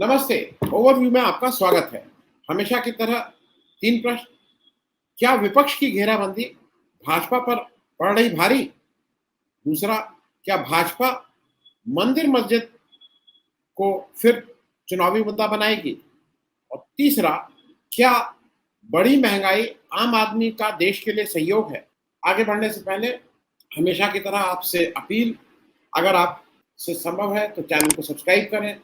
नमस्ते। ओवरव्यू में आपका स्वागत है। हमेशा की तरह 3 प्रश्न। क्या विपक्ष की घेराबंदी भाजपा पर पड़ रही भारी? दूसरा, क्या भाजपा मंदिर मस्जिद को फिर चुनावी मुद्दा बनाएगी? और तीसरा, क्या बड़ी महंगाई आम आदमी का देश के लिए सहयोग है? आगे बढ़ने से पहले हमेशा की तरह आपसे अपील, अगर आपसे संभव है तो चैनल को सब्सक्राइब करें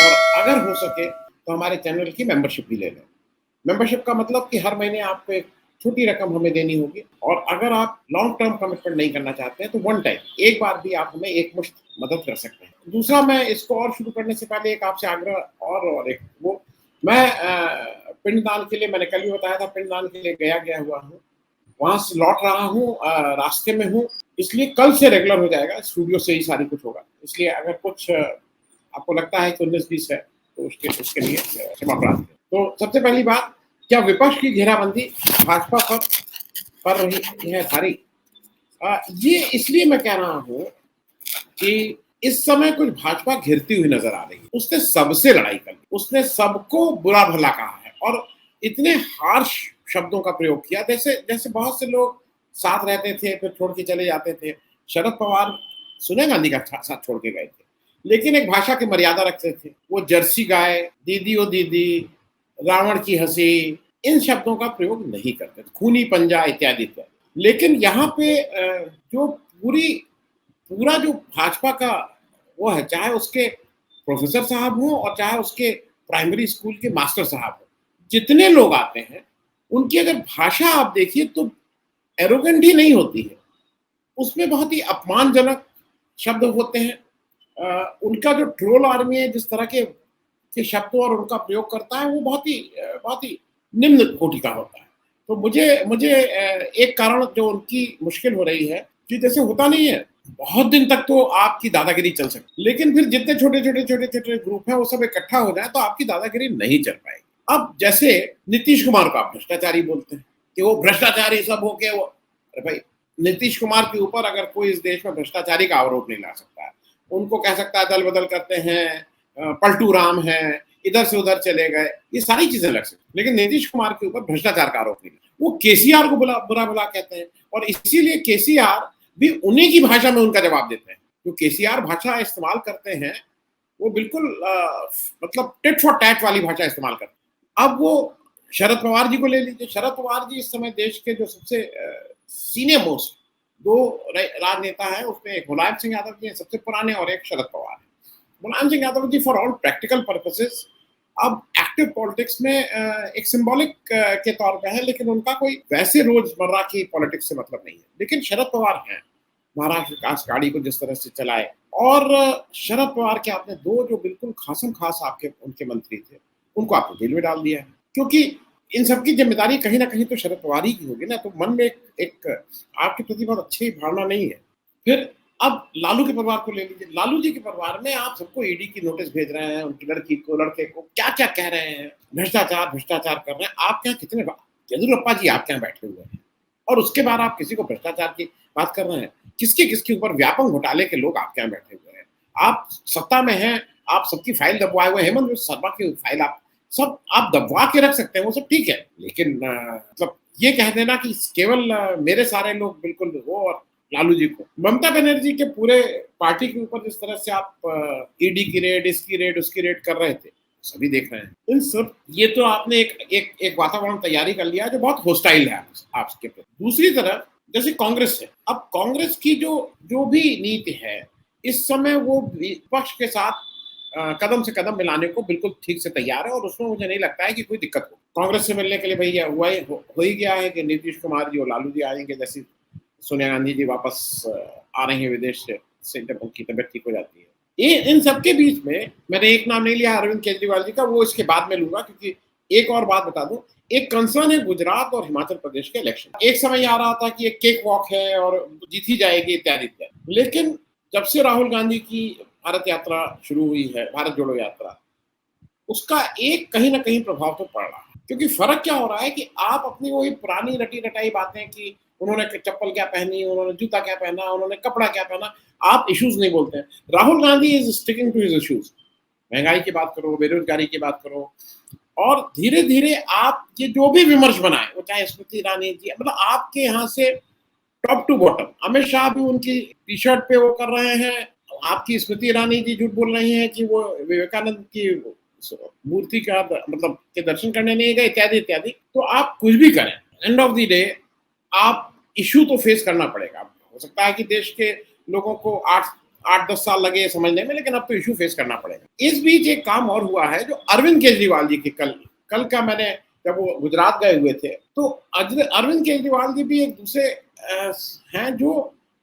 और अगर हो सके तो हमारे चैनल की मेंबरशिप भी ले लें। मेंबरशिप का मतलब कि हर महीने आपको एक छोटी रकम हमें देनी होगी, और अगर आप लॉन्ग टर्म कमिटमेंट नहीं करना चाहते हैं तो वन टाइम एक बार भी आप हमें एक मुश्त मदद कर सकते हैं। दूसरा, मैं इसको और शुरू करने से पहले एक आपसे आग्रह और एक वो, मैं पिंडदान के लिए, मैंने कल भी बताया था, पिंडदान के लिए गया हुआ हूँ, वहां से लौट रहा हूँ, रास्ते में हूँ, इसलिए कल से रेगुलर हो जाएगा, स्टूडियो से ही सारी कुछ होगा। इसलिए अगर कुछ आपको लगता है कि 19-20 है तो उसके लिए क्षमा प्रार्थना। तो सबसे पहली बात, क्या विपक्ष की घेराबंदी भाजपा पर पड़ रही है भारी? ये इसलिए मैं कह रहा हूँ कि इस समय कुछ भाजपा घिरती हुई नजर आ रही है। उसने सबसे लड़ाई कर ली, उसने सबको बुरा भला कहा है और इतने हार्श शब्दों का प्रयोग किया, जैसे जैसे बहुत से लोग साथ रहते थे फिर छोड़ के चले जाते थे। शरद पवार सोनिया गांधी का साथ छोड़ के गए थे, लेकिन एक भाषा की मर्यादा रखते थे। वो जर्सी गाय, दीदी ओ दीदी, रावण की हंसी, इन शब्दों का प्रयोग नहीं करते थे, खूनी पंजा इत्यादि इत्यादि। लेकिन यहाँ पे जो पूरा जो भाजपा का वो है, चाहे उसके प्रोफेसर साहब हों और चाहे उसके प्राइमरी स्कूल के मास्टर साहब हों, जितने लोग आते हैं उनकी अगर भाषा आप देखिए तो एरोगेंट ही नहीं होती है, उसमें बहुत ही अपमानजनक शब्द होते हैं। उनका जो ट्रोल आर्मी है, जिस तरह के शब्दों और उनका प्रयोग करता है, वो बहुत ही निम्न कोटि का होता है। तो मुझे मुझे एक कारण जो उनकी मुश्किल हो रही है कि जैसे होता नहीं है, बहुत दिन तक तो आपकी दादागिरी चल सकती, लेकिन फिर जितने छोटे छोटे ग्रुप हैं वो सब इकट्ठा हो जाए तो आपकी दादागिरी नहीं चल पाएगी। अब जैसे नीतीश कुमार को आप भ्रष्टाचारी बोलते हैं कि वो भ्रष्टाचारी सब हो के वो, अरे भाई, नीतीश कुमार के ऊपर अगर कोई इस देश में भ्रष्टाचारी का आरोप नहीं ला सकता है, उनको कह सकता है दल बदल करते हैं, पलटू राम है, इधर से उधर चले गए, ये सारी चीजें लग सकती, लेकिन नीतीश कुमार के ऊपर भ्रष्टाचार का आरोप नहीं। वो केसीआर को बुरा बुरा कहते हैं और इसीलिए केसीआर भी उन्हीं की भाषा में उनका जवाब देते हैं। जो केसीआर भाषा इस्तेमाल करते हैं वो बिल्कुल मतलब टिट फॉर टैट वाली भाषा इस्तेमाल करते हैं। अब वो शरद पवार जी को ले लीजिए। शरद पवार जी इस समय देश के जो सबसे सीनियर मोस्ट दो राजनेता है, उसमें एक मुलायम सिंह यादव जी हैं सबसे पुराने, और एक शरद पवार है। Mulayam Singh Yadav ji for all practical purposes अब एक्टिव पॉलिटिक्स में एक सिंबॉलिक के तौर पे है, लेकिन उनका कोई वैसे रोजमर्रा की पॉलिटिक्स से मतलब नहीं है। लेकिन शरद पवार हैं, महाराष्ट्र विकास गाड़ी को जिस तरह से चलाए, और शरद पवार के आपने दो जो बिल्कुल खासम खास आपके उनके मंत्री थे, उनको आपने जेल में डाल दिया है, क्योंकि इन सबकी जिम्मेदारी कहीं ना कहीं तो शरद पवार ही की होगी ना। तो मन में एक आपके प्रति बहुत अच्छी भावना नहीं है। फिर अब लालू के परिवार को ले लीजिए। लालू जी के परिवार में आप सबको ईडी की नोटिस भेज रहे हैं, उनकी लड़की को, लड़के को क्या क्या कह रहे हैं, भ्रष्टाचार भ्रष्टाचार कर रहे हैं। आप क्या कितने येदियुरप्पा जी आपके यहाँ बैठे हुए हैं और उसके बाद आप किसी को भ्रष्टाचार की बात कर रहे हैं? किसके किसके ऊपर व्यापक घोटाले के लोग आपके यहाँ बैठे हुए हैं। आप सत्ता में हैं, आप सबकी फाइल दबवाए हुए, हेमंत शर्मा की फाइल आप सब आप दबवा के रख सकते हैं, वो सब ठीक है, लेकिन मतलब ये कह देना कि केवल मेरे सारे लोग बिल्कुल वो, और लालू जी को, ममता बनर्जी के पूरे पार्टी के ऊपर जिस तरह से आप ईडी की रेड, इसकी रेड, उसकी रेड कर रहे थे, सभी देख रहे हैं। इन सब ये तो आपने एक वातावरण तैयारी कर लिया जो बहुत होस्टाइल है आपके प्रति। दूसरी तरफ जैसे कांग्रेस है, अब कांग्रेस की जो जो भी नीति है इस समय, वो विपक्ष के साथ कदम से कदम मिलाने को बिल्कुल ठीक से तैयार है, और उसमें मुझे नहीं लगता है कि कोई दिक्कत हो। कांग्रेस से मिलने के लिए भैया हो ही गया है कि नीतीश कुमार जी और लालू जी आएंगे, जैसे सोनिया गांधी जी वापस आ रही है विदेश से जब उनकी तबियत ठीक हो जाती है। इन सबके बीच में मैंने एक नाम नहीं लिया अरविंद केजरीवाल जी का, वो इसके बाद में लूंगा, क्योंकि एक और बात बता दूं, एक कंसर्न है गुजरात और हिमाचल प्रदेश के इलेक्शन। एक समय आ रहा था कि एक केक वॉक है और जीत ही जाएगी इत्यादि इत्यादि, लेकिन जब से राहुल गांधी की भारत यात्रा शुरू हुई है, भारत जोड़ो यात्रा, उसका एक कहीं ना कहीं प्रभाव तो पड़ रहा है। क्योंकि फर्क क्या हो रहा है कि आप अपनी वही पुरानी रटी रटाई बातें कि उन्होंने चप्पल क्या पहनी, उन्होंने जूता क्या पहना, उन्होंने कपड़ा क्या पहना, आप इश्यूज नहीं बोलते हैं। Rahul Gandhi is sticking to his issues. महंगाई की बात करो, बेरोजगारी की बात करो, और धीरे-धीरे आप ये जो भी विमर्श बनाएँ, वो चाहे स्मृति ईरानी जी, मतलब आपके यहाँ से top to bottom, Amit Shah भी उनकी टी-शर्ट पे वो कर रहे हैं, आपकी स्मृति ईरानी जी झूठ बोल रही हैं कि वो विवेकानंद की मूर्ति का मतलब के दर्शन करने नहीं गए, इत्यादि इत्यादि। तो आप कुछ भी करें, एंड ऑफ द डे आप इश्यू तो फेस करना पड़ेगा। हो सकता है कि देश के लोगों को 8-10 साल लगे समझने में, लेकिन अब तो इश्यू फेस करना पड़ेगा। इस बीच एक काम और हुआ है जो अरविंद केजरीवाल जी की कल का मैंने, जब वो गुजरात गए हुए थे, तो अरविंद केजरीवाल जी भी एक दूसरे हैं जो,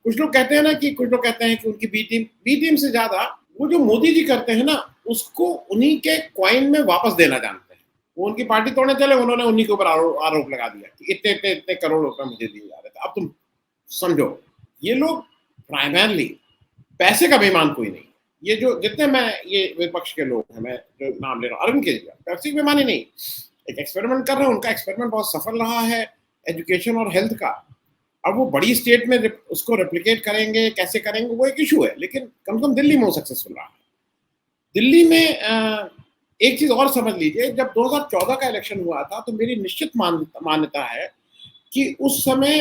कुछ लोग कहते हैं ना कि कुछ लोग कहते हैं कि उनकी बी टीम से ज्यादा वो जो मोदी जी करते हैं ना, उसको उन्हीं के कॉइन में वापस देना जानते हैं। वो उनकी पार्टी तोड़ने चले, उन्होंने उन्हीं के ऊपर आरोप लगा दिया कि इतने इतने इतने करोड़ रुपए मुझे दिए जा रहे थे। अब तुम समझो, ये लोग प्राइमरली पैसे का बेईमान कोई नहीं। ये जो जितने मैं ये विपक्ष के लोग हैं, मैं जो नाम ले रहा हूँ, अरविंद केजरीवाल पैसे का बेईमान ही नहीं, एक एक्सपेरिमेंट कर रहे हैं, उनका एक्सपेरिमेंट बहुत सफल रहा है एजुकेशन और हेल्थ का। अब वो बड़ी स्टेट में उसको रेप्लिकेट करेंगे, कैसे करेंगे वो एक इशू है, लेकिन कम से कम दिल्ली में वो सक्सेसफुल रहा है। दिल्ली में एक चीज और समझ लीजिए, जब 2014 का इलेक्शन हुआ था तो मेरी निश्चित मान्यता है कि उस समय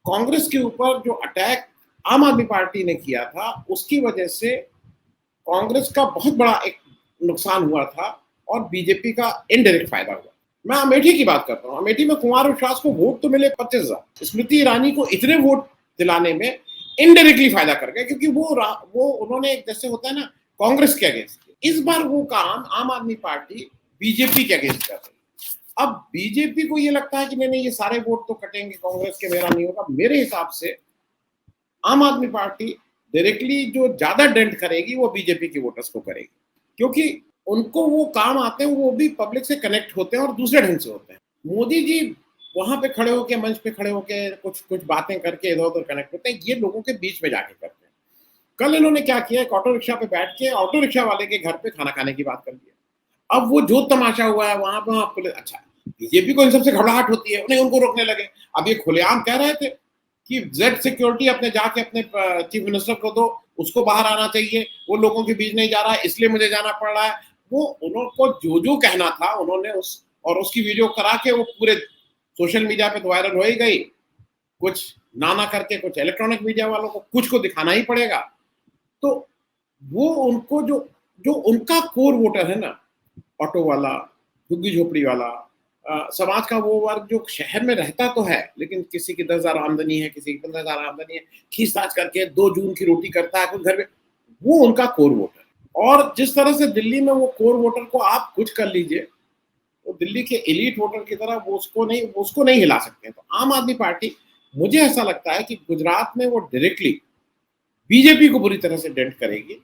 कांग्रेस के ऊपर जो अटैक आम आदमी पार्टी ने किया था, उसकी वजह से कांग्रेस का बहुत बड़ा एक नुकसान हुआ था और बीजेपी का इनडायरेक्ट फायदा हुआ। मैं अमेठी की बात करता हूँ, अमेठी में कुमार विश्वास को वोट तो मिले 25,000, स्मृति ईरानी को इतने वोट दिलाने में इनडायरेक्टली फायदा कर गए, क्योंकि वो उन्होंने एक, जैसे होता है ना, कांग्रेस के अगेंस्ट, इस बार वो काम आम आदमी पार्टी बीजेपी के अगेंस्ट कर रही है। अब बीजेपी को ये लगता है कि नहीं नहीं ये सारे वोट तो कटेंगे कांग्रेस के, मेरा नहीं होगा। मेरे हिसाब से आम आदमी पार्टी डायरेक्टली जो ज्यादा डेंट करेगी वो बीजेपी के वोटर्स को करेगी, क्योंकि उनको वो काम आते हैं, वो भी पब्लिक से कनेक्ट होते हैं और दूसरे ढंग से होते हैं। मोदी जी वहां पे खड़े होके, मंच पे खड़े होके कुछ कुछ बातें करके इधर उधर कनेक्ट होते हैं, ये लोगों के बीच में जाके करते हैं। कल इन्होंने क्या किया, एक ऑटो रिक्शा पे बैठ के ऑटो रिक्शा वाले के घर पे खाना खाने की बात कर दिया। अब वो जो तमाशा हुआ है वहां पर, आपको अच्छा, बीजेपी को इन सबसे घबराहट होती है, उन्हें उनको रोकने लगे। अब ये खुलेआम कह रहे थे कि जेड सिक्योरिटी अपने जाके अपने चीफ मिनिस्टर को दो, उसको बाहर आना चाहिए, वो लोगों के बीच नहीं जा रहा है, इसलिए मुझे जाना पड़ रहा है। वो उनको जो जो कहना था उन्होंने उसकी वीडियो करा के वो पूरे सोशल मीडिया पे तो वायरल हो ही गई। कुछ ना करके कुछ इलेक्ट्रॉनिक मीडिया वालों को कुछ को दिखाना ही पड़ेगा। तो वो उनको जो जो उनका कोर वोटर है ना, ऑटो वाला, झुग्गी झोपड़ी वाला, समाज का वो वर्ग जो शहर में रहता तो है, लेकिन किसी की 10,000 आमदनी है, किसी की 15,000 आमदनी है, खींचताच करके 2 जून की रोटी करता है कुछ घर में, वो उनका कोर वोटर। और जिस तरह से दिल्ली में वो कोर वोटर को आप कुछ कर लीजिए, तो दिल्ली के एलीट वोटर की तरह वो उसको नहीं हिला सकते। तो आम आदमी पार्टी, मुझे ऐसा लगता है कि गुजरात में वो डायरेक्टली बीजेपी को बुरी तरह से डेंट करेगी।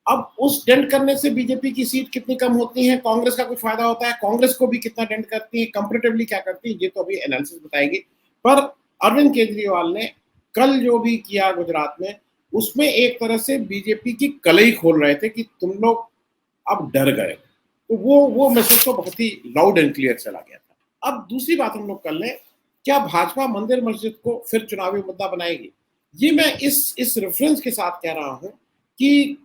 अब उस डेंट करने से बीजेपी की सीट कितनी कम होती है, कांग्रेस का कुछ फायदा होता है, कांग्रेस को भी कितना डेंट करती है, कंपैरेटिवली क्या करती है, ये तो अभी एनालिसिस बताएगी। पर अरविंद केजरीवाल ने कल जो भी किया गुजरात में, उसमें एक तरह से बीजेपी की कलई खोल रहे थे कि तुम लोग अब डर गए। तो वो मैसेज तो बहुत ही लाउड एंड क्लियर चला गया था। अब दूसरी बात हम लोग कर लें, क्या भाजपा मंदिर मस्जिद को फिर चुनावी मुद्दा बनाएगी? ये मैं इस रेफरेंस के साथ कह रहा हूं कि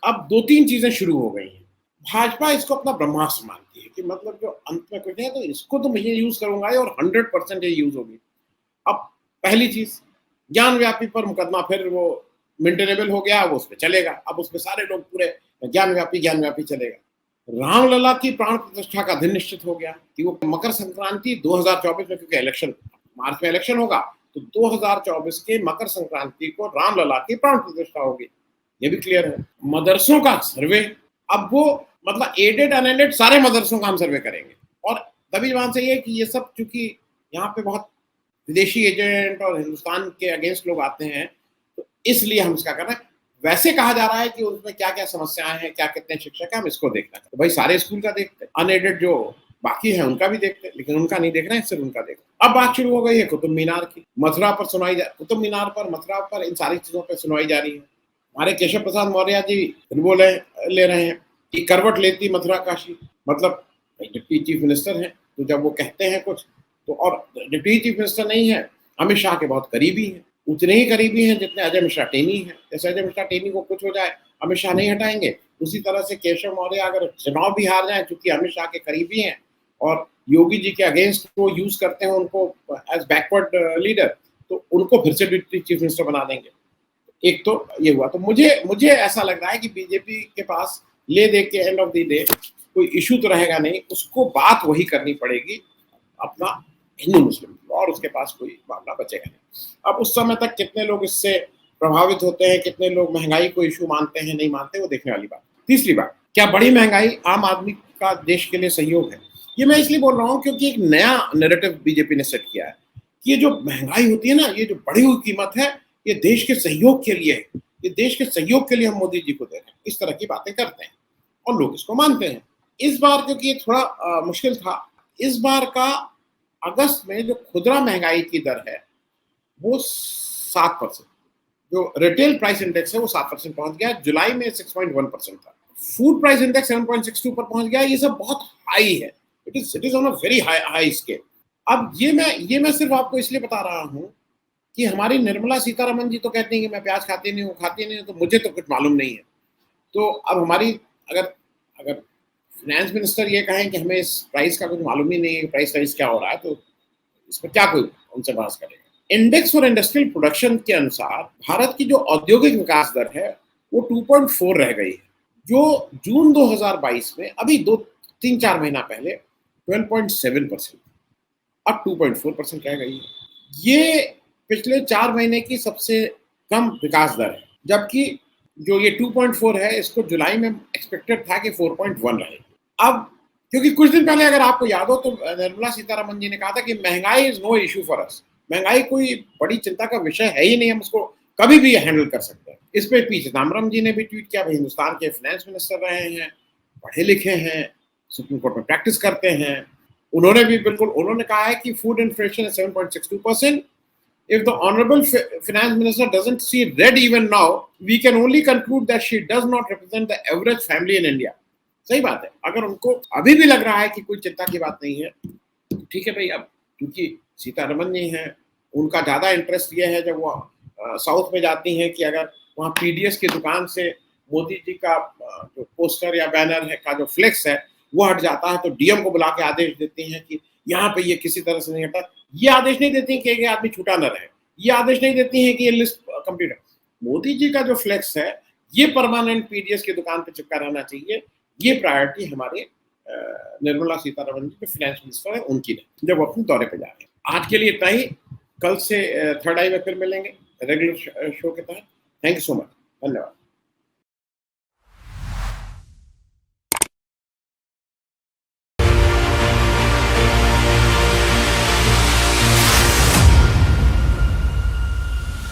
अब 2-3 चीजें शुरू हो गई हैं। भाजपा इसको अपना ब्रह्मास्त्र मानती है कि मतलब जो अंत में कुछ है तो इसको तो मैं ये यूज करूंगा और 100% ये यूज होगी। अब पहली चीज, ज्ञान व्यापी पर मुकदमा फिर वो मेंटेनेबल हो गया, वो उस पर चलेगा। अब उसमें सारे लोग पूरे ज्ञान व्यापी चलेगा। रामलला की प्राण प्रतिष्ठा का दिन निश्चित हो गया कि वो मकर संक्रांति 2024 में, क्योंकि इलेक्शन मार्च में इलेक्शन होगा, तो 2024 के मकर संक्रांति को रामलला की प्राण प्रतिष्ठा होगी, ये भी क्लियर है। मदरसों का सर्वे, अब वो मतलब एडेड अनएडेड सारे मदरसों का हम सर्वे करेंगे। और तभी जवान से ये कि ये सब चूंकि यहाँ पे बहुत विदेशी एजेंट और हिंदुस्तान के अगेंस्ट लोग आते हैं, तो इसलिए हम इसका कर रहे हैं। वैसे कहा जा रहा है कि उसमें क्या क्या समस्याएं हैं, क्या कितने शिक्षक हैं, हम इसको देखना है। तो भाई सारे स्कूल का देखते हैं, अनएडेड जो बाकी है उनका भी देखते हैं, लेकिन उनका नहीं देख रहे हैं, सिर्फ उनका देख रहे हैं। अब बात शुरू हो गई है कुतुब मीनार की, मथुरा पर सुनवाई, कुतुब मीनार पर, मथुरा पर, इन सारी चीजों पर सुनवाई जारी है। हमारे केशव प्रसाद मौर्य जी बोले ले रहे हैं कि करवट लेती मथुरा काशी, मतलब डिप्टी चीफ मिनिस्टर हैं, तो जब वो कहते हैं कुछ तो, और डिप्टी चीफ मिनिस्टर नहीं है, अमित शाह के बहुत करीबी हैं, उतने ही करीबी हैं जितने अजय मिश्रा टेनी हैं। जैसे अजय मिश्रा टेनी को कुछ हो जाए, अमित शाह नहीं हटाएंगे, उसी तरह से केशव मौर्य अगर चुनाव भी हार जाए, चूंकि अमित शाह के करीबी हैं और योगी जी के अगेंस्ट वो यूज करते हैं उनको एज बैकवर्ड लीडर, तो उनको फिर से डिप्टी चीफ मिनिस्टर बना देंगे। एक तो ये हुआ, तो मुझे मुझे ऐसा लग रहा है कि बीजेपी के पास ले दे के एंड ऑफ द डे कोई इशू तो रहेगा नहीं, उसको बात वही करनी पड़ेगी अपना हिंदू मुस्लिम, और उसके पास कोई मामला बचेगा नहीं। अब उस समय तक कितने लोग इससे प्रभावित होते हैं, कितने लोग महंगाई को इशू मानते हैं नहीं मानते, वो देखने वाली बात। तीसरी बात, क्या बड़ी महंगाई आम आदमी का देश के लिए सहयोग है? ये मैं इसलिए बोल रहा हूँ क्योंकि एक नया नैरेटिव बीजेपी ने सेट किया है कि ये जो महंगाई होती है ना, ये जो बढ़ी हुई कीमत है, ये देश के सहयोग के लिए है, ये देश के सहयोग के लिए हम मोदी जी को दे रहे हैं, इस तरह की बातें करते हैं और लोग इसको मानते हैं। इस बार क्योंकि ये थोड़ा मुश्किल था, इस बार का अगस्त में जो खुदरा महंगाई की दर है वो 7%, जो रिटेल प्राइस इंडेक्स है वो 7% पहुंच गया। जुलाई में 6.1% था। फूड प्राइस इंडेक्स 7.62 पर पहुंच गया। ये सब बहुत हाई है, it is on a very high scale. अब ये मैं सिर्फ आपको इसलिए बता रहा हूं कि हमारी निर्मला सीतारमण जी तो कहती हैं कि मैं प्याज खाती नहीं हूँ, तो मुझे तो कुछ मालूम नहीं है। तो अब हमारी अगर अगर फाइनेंस मिनिस्टर ये कहें कि हमें इस प्राइस का कुछ मालूम ही नहीं है, प्राइस क्या हो रहा है, तो इस पर क्या कोई उनसे बहस करेगा। इंडेक्स फॉर इंडस्ट्रियल प्रोडक्शन के अनुसार भारत की जो औद्योगिक विकास दर है वो 2.4 रह गई है, जो जून 2022 में अभी 2-3-4 महीना पहले 12.7%, अब 2.4% रह गई है। ये पिछले 4 महीने की सबसे कम विकास दर है, जबकि जो ये 2.4 है इसको जुलाई में एक्सपेक्टेड था कि 4.1 रहे। अब क्योंकि कुछ दिन पहले अगर आपको याद हो तो निर्मला सीतारमण जी ने कहा था कि महंगाई is no issue for us, महंगाई कोई बड़ी चिंता का विषय है ही नहीं, हम उसको कभी भी हैंडल कर सकते हैं। इस पे पी चिदम्बरम जी ने भी ट्वीट किया, हिंदुस्तान के फाइनेंस मिनिस्टर रहे हैं, पढ़े लिखे हैं, सुप्रीम कोर्ट में प्रैक्टिस करते हैं, उन्होंने भी बिल्कुल उन्होंने कहा है कि फूड इन्फ्लेशन है 7.62%। If the honorable finance minister doesn't see red even now, we can only conclude that she does not represent the average family in India. सही बात है, अगर उनको अभी भी लग रहा है कि कोई चिंता की बात नहीं है, ठीक है भाई। अब क्योंकि सीतारमण जी हैं, उनका ज्यादा इंटरेस्ट ये है जब वो साउथ में जाती हैं कि अगर वहाँ पीडीएस की दुकान से मोदी जी का जो पोस्टर या बैनर है का जो फ्लेक्स है वो हट जाता है, तो डीएम को बुला के आदेश देती हैं कि यहाँ पे ये किसी तरह से नहीं हटा। ये आदेश नहीं देती कि आदमी छूटा न रहे, ये आदेश नहीं देती है कि ये लिस्ट कंप्लीट है। मोदी जी का जो फ्लेक्स है ये परमानेंट पीडीएस की दुकान पे चिपका रहना चाहिए। ये प्रायोरिटी हमारे निर्मला सीतारमण जी जो फाइनेंस मिनिस्टर है उनकी है जब वो अपने दौरे पे जा रहे हैं। आज के लिए इतना ही, कल से थर्ड आई में फिर मिलेंगे रेगुलर शो के तहत। थैंक यू सो मच, धन्यवाद।